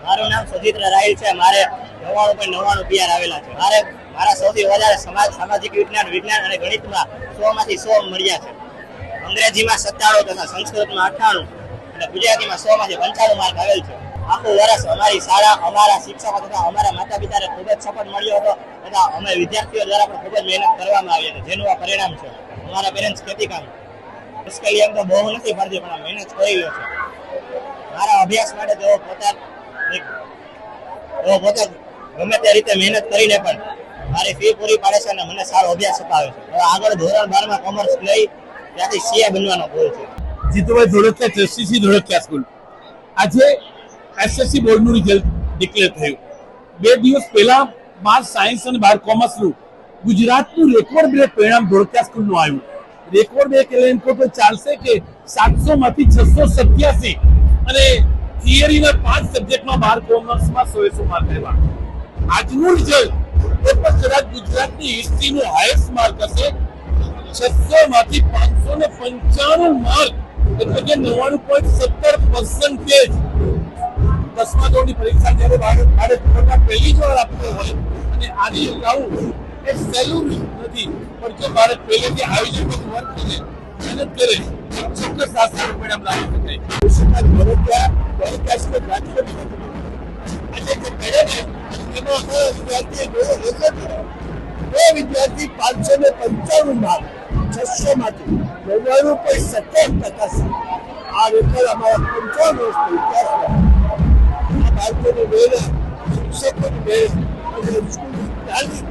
મારું નામ સુજિત્ર રાહિલ છે. મારે 99.99 પીઆર આવેલા છે. મારા સૌથી વધારે સામાજિક વિજ્ઞાન અને ગણિતમાં 100 માંથી 100 મળ્યા છે. અંગ્રેજીમાં 97 તથા સંસ્કૃતમાં 98 અને ગુજરાતીમાં 100 માંથી 95 માર્ક આવેલ છે. આખું વર્ષ અમારી શાળા, અમારા શિક્ષકો તથા અમારા માતા પિતાને ખૂબ જ સપોર્ટ મળ્યો હતો તથા અમે વિદ્યાર્થીઓ દ્વારા પણ ખૂબ જ મહેનત કરવામાં આવી હતી, જેનું આ પરિણામ છે. અમારા પેરેન્ટ્સ ખેતીકામ મુશ્કેલી એમ તો બહુ નથી પડતી, પણ મહેનત કરી લ્યો છે. મારા અભ્યાસ માટે તેઓ પોતે ગમે તે રીતે મહેનત કરીને પણ મારી ફી પૂરી પાડે છે અને મને સારો અભ્યાસ અપાવે છે. હવે આગળ ધોરણ 12 માં કોમર્સ લઈ ત્યાંથી સીએ બનવાનો ગોલ છે. Jitubhai Dholakia, trustee Dholakia school. આજે એસએસસી બોર્ડનું રિઝલ્ટ ડિક્લેર થયું. 2 દિવસ પહેલા 12 સાયન્સ અને 12 કોમર્સનું ગુજરાતનું રેકોર્ડ બ્રેક પરિણામ ધોળકિયા સ્કૂલનું આવ્યું. રેકોર્ડ બ્રેક એટલે એમ કહો તો ચાલશે કે 700 માંથી 687 અને થિયરીના 5 સબ્જેક્ટમાં 12 કોમર્સમાં 100 માર્ક આવ્યા. આજનું રિઝલ્ટ એ પણ કદાચ ગુજરાતની હિસ્ટ્રીનું હાઈએસ્ટ માર્ક હશે. 600 માંથી 595 માર્ક એટલે કે 90.17%. 10મા ધોરણની પરીક્ષા જ્યારે ભારતમાં પહેલી જ વાર આપતો હોય અને આની આવું એ સહેલું નથી, પણ જો ભારત પહેલેથી આયોજન વર્ક કરે, મહેનત કરે, ચોક્કસ આ સારું પરિણામ લાવી શકાય. વિદ્યાર્થી 595 માર્ક 600 માંથી 99.17%. આ રેકોર્ડ અમારા 55 વર્ષનો ઇતિહાસમાં આ બાળકોની મહેનત, શિક્ષકોની મહેનત અને સ્કૂલની તાલીમ